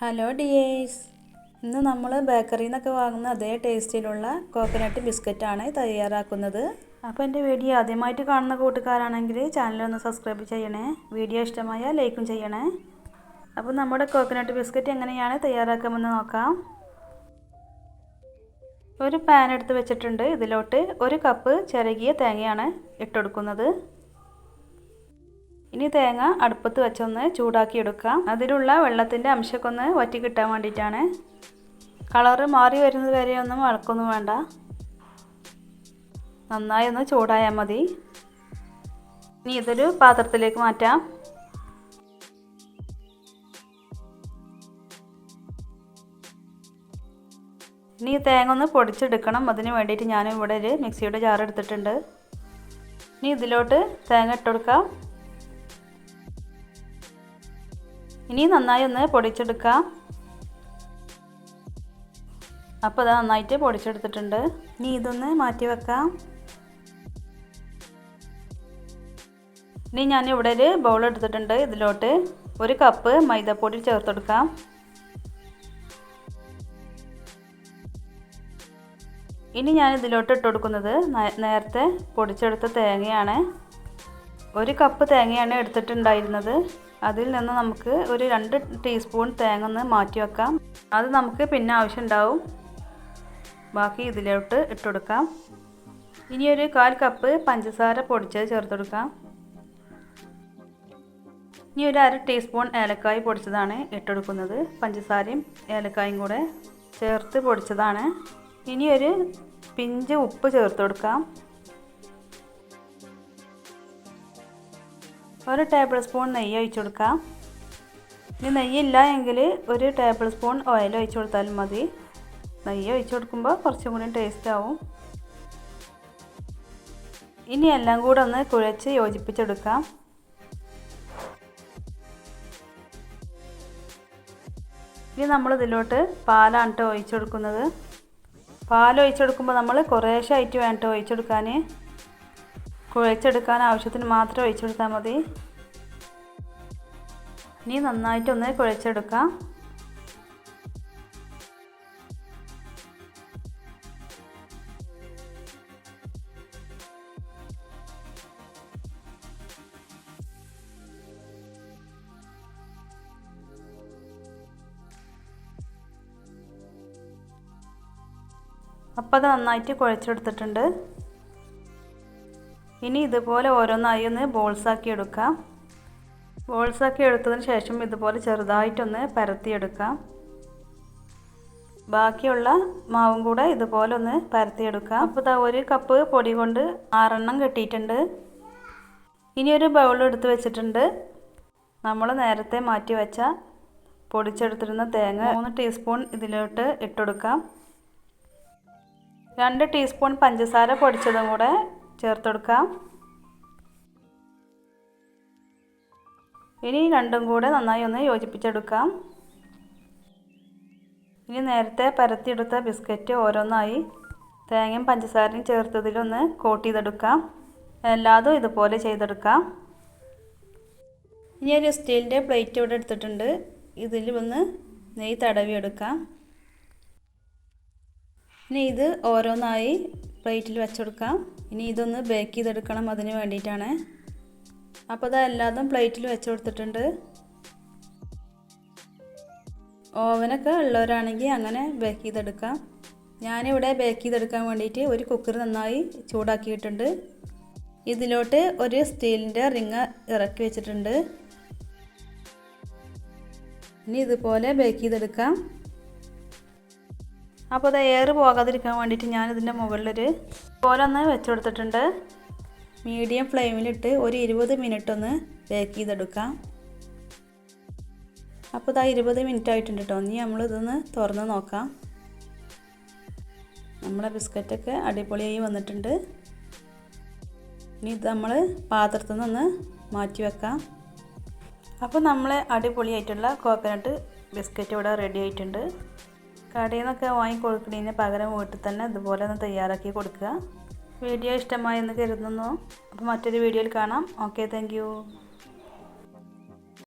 Hello dears, ഇന്ന് നമ്മൾ ബേക്കറിയിൽ നിന്നൊക്കെ വാങ്ങുന്ന അതേ ടേസ്റ്റിലുള്ള കോക്കനട്ട് ബിസ്ക്കറ്റാണ് തയ്യാറാക്കുന്നത്. അപ്പോൾ എൻ്റെ വീഡിയോ ആദ്യമായിട്ട് കാണുന്ന കൂട്ടുകാരാണെങ്കിൽ ചാനലൊന്ന് സബ്സ്ക്രൈബ് ചെയ്യണേ. വീഡിയോ ഇഷ്ടമായാൽ ലൈക്കും ചെയ്യണേ. അപ്പോൾ നമ്മുടെ കോക്കനട്ട് ബിസ്ക്കറ്റ് എങ്ങനെയാണ് തയ്യാറാക്കാമെന്ന് നോക്കാം. ഒരു പാൻ എടുത്ത് വെച്ചിട്ടുണ്ട്. ഇതിലോട്ട് 1 കപ്പ് ചിരകിയ തേങ്ങയാണ് ഇട്ടുകൊടുക്കുന്നത്. ഇനി തേങ്ങ അടുപ്പത്ത് വെച്ചൊന്ന് ചൂടാക്കി എടുക്കാം. അതിലുള്ള വെള്ളത്തിൻ്റെ അംശമൊക്കെ ഒന്ന് വറ്റി കിട്ടാൻ വേണ്ടിയിട്ടാണ്. കളറ് മാറി വരുന്നത് വരെ ഒന്നും ഇളക്കൊന്നും വേണ്ട, നന്നായി ഒന്ന് ചൂടായാൽ മതി. ഇനി ഇതൊരു പാത്രത്തിലേക്ക് മാറ്റാം. ഇനി തേങ്ങ ഒന്ന് പൊടിച്ചെടുക്കണം. അതിന് വേണ്ടിയിട്ട് ഞാൻ ഇവിടെ ഒരു മിക്സിയുടെ ജാർ എടുത്തിട്ടുണ്ട്. ഇനി ഇതിലോട്ട് തേങ്ങ ഇട്ട് കൊടുക്കാം. ഇനി നന്നായി ഒന്ന് പൊടിച്ചെടുക്കാം. അപ്പോൾ അത് നന്നായിട്ട് പൊടിച്ചെടുത്തിട്ടുണ്ട്. ഇനി ഇതൊന്ന് മാറ്റി വെക്കാം. ഇനി ഞാൻ ഇവിടെ ഒരു ബൗൾ എടുത്തിട്ടുണ്ട്. ഇതിലോട്ട് 1 കപ്പ് മൈദപ്പൊടി ചേർത്തെടുക്കാം. ഇനി ഞാൻ ഇതിലോട്ട് ഇട്ട് കൊടുക്കുന്നത് നേരത്തെ പൊടിച്ചെടുത്ത തേങ്ങയാണ്. 1 കപ്പ് തേങ്ങയാണ് എടുത്തിട്ടുണ്ടായിരുന്നത്. അതിൽ നിന്ന് നമുക്ക് ഒരു 2 ടീസ്പൂൺ തേങ്ങ ഒന്ന് മാറ്റി വെക്കാം. അത് നമുക്ക് പിന്നെ ആവശ്യമുണ്ടാവും. ബാക്കി ഇതിലോട്ട് ഇട്ട് കൊടുക്കാം. ഇനി ഒരു 1/4 കപ്പ് പഞ്ചസാര പൊടിച്ചത് ചേർത്ത് കൊടുക്കാം. ഇനി ഒരു 1/2 ടീസ്പൂൺ ഏലക്കായ് പൊടിച്ചതാണ് ഇട്ട് കൊടുക്കുന്നത്. പഞ്ചസാരയും ഏലക്കായും കൂടെ ചേർത്ത് പൊടിച്ചതാണ്. ഇനി ഒരു പിഞ്ച് ഉപ്പ് ചേർത്ത് കൊടുക്കാം. 1 ടേബിൾ സ്പൂൺ നെയ്യ് ഒഴിച്ചു കൊടുക്കാം. ഇനി നെയ്യില്ല എങ്കിൽ 1 ടേബിൾ സ്പൂൺ ഓയിൽ ഒഴിച്ചു കൊടുത്താലും മതി. നെയ്യ് ഒഴിച്ചു കൊടുക്കുമ്പോൾ കുറച്ചും കൂടി ടേസ്റ്റ് ആവും. ഇനി എല്ലാം കൂടെ ഒന്ന് കുഴച്ച് യോജിപ്പിച്ചെടുക്കാം. ഇനി നമ്മൾ ഇതിലോട്ട് പാലാണ് കേട്ടോ ഒഴിച്ചു കൊടുക്കുന്നത്. പാൽ ഒഴിച്ചെടുക്കുമ്പോൾ നമ്മൾ കുറേശ്ശായിട്ട് വേണം കേട്ടോ ഒഴിച്ചെടുക്കാൻ. കുഴച്ചെടുക്കാൻ ആവശ്യത്തിന് മാത്രം ഒഴിച്ചു കൊടുത്താൽ മതി. ഇനി നന്നായിട്ടൊന്ന് കുഴച്ചെടുക്കാം. അപ്പോൾ അത് നന്നായിട്ട് കുഴച്ചെടുത്തിട്ടുണ്ട്. ഇനി ഇതുപോലെ ഓരോന്നായി ഒന്ന് ബോൾസാക്കി എടുക്കാം. ബോൾസാക്കി എടുത്തതിന് ശേഷം ഇതുപോലെ ചെറുതായിട്ടൊന്ന് പരത്തിയെടുക്കാം. ബാക്കിയുള്ള മാവും കൂടെ ഇതുപോലെ ഒന്ന് പരത്തിയെടുക്കാം. അപ്പോൾ ഇതാ 1 കപ്പ് പൊടി കൊണ്ട് 6 എണ്ണം കിട്ടിയിട്ടുണ്ട്. ഇനി ഒരു ബൗൾ എടുത്ത് വെച്ചിട്ടുണ്ട്. നമ്മൾ നേരത്തെ മാറ്റി വെച്ച പൊടിച്ചെടുത്തിരുന്ന തേങ്ങ 3 ടീസ്പൂൺ ഇതിലോട്ട് ഇട്ടുകൊടുക്കാം. 2 ടീസ്പൂൺ പഞ്ചസാര പൊടിച്ചതും കൂടെ ചേർത്ത് കൊടുക്കാം. ഇനി രണ്ടും കൂടെ നന്നായി ഒന്ന് യോജിപ്പിച്ചെടുക്കാം. ഇനി നേരത്തെ പരത്തിയെടുത്ത ബിസ്ക്കറ്റ് ഓരോന്നായി തേങ്ങയും പഞ്ചസാരയും ചേർത്തതിലൊന്ന് കോട്ട് ചെയ്തെടുക്കാം. എല്ലാതും ഇതുപോലെ ചെയ്തെടുക്കാം. ഇനി ഒരു സ്റ്റീലിൻ്റെ പ്ലേറ്റ് ഇവിടെ എടുത്തിട്ടുണ്ട്. ഇതിൽ ഒന്ന് നെയ്യ് തടവിയെടുക്കാം. ഇനി ഇത് ഓരോന്നായി പ്ലേറ്റിൽ വെച്ചെടുക്കാം. ഇനി ഇതൊന്ന് ബേക്ക് ചെയ്തെടുക്കണം, അതിന് വേണ്ടിയിട്ടാണ്. അപ്പോൾ അത് എല്ലാതും പ്ലേറ്റിൽ വെച്ച് കൊടുത്തിട്ടുണ്ട്. ഓവനൊക്കെ ഉള്ളവരാണെങ്കിൽ അങ്ങനെ ബേക്ക് ചെയ്തെടുക്കാം. ഞാനിവിടെ ബേക്ക് ചെയ്തെടുക്കാൻ വേണ്ടിയിട്ട് ഒരു കുക്കർ നന്നായി ചൂടാക്കിയിട്ടുണ്ട്. ഇതിലോട്ട് ഒരു സ്റ്റീലിൻ്റെ റിങ് ഇറക്കി വെച്ചിട്ടുണ്ട്. ഇനി ഇതുപോലെ ബേക്ക് ചെയ്തെടുക്കാം. അപ്പോൾ അത് എയർ പോകാതിരിക്കാൻ വേണ്ടിയിട്ട് ഞാനിതിൻ്റെ മുകളിലൊരു പോലെ ഒന്ന് വെച്ച് കൊടുത്തിട്ടുണ്ട്. മീഡിയം ഫ്ലെയിമിലിട്ട് ഒരു 20 മിനിറ്റ് ഒന്ന് ബേക്ക് ചെയ്തെടുക്കാം. അപ്പോൾ ഇതാ 20 മിനിറ്റ് ആയിട്ടുണ്ട് കേട്ടോ. ഇനി നമ്മളിതൊന്ന് തുറന്ന് നോക്കാം. നമ്മളെ ബിസ്ക്കറ്റൊക്കെ അടിപൊളിയായി വന്നിട്ടുണ്ട്. ഇനി ഇത് നമ്മൾ പാത്രത്തിൽ നിന്നൊന്ന് മാറ്റി വെക്കാം. അപ്പോൾ നമ്മളെ അടിപൊളിയായിട്ടുള്ള കോക്കനട്ട് ബിസ്ക്കറ്റ് ഇവിടെ റെഡി ആയിട്ടുണ്ട്. കടയിൽ നിന്നൊക്കെ വാങ്ങി കൊടുക്കുന്നതിന് പകരം വീട്ടിൽ തന്നെ ഇതുപോലെ ഒന്ന് തയ്യാറാക്കി കൊടുക്കുക. വീഡിയോ ഇഷ്ടമായെന്ന് കരുതുന്നു. അപ്പോൾ മറ്റൊരു വീഡിയോയിൽ കാണാം. Okay, thank you.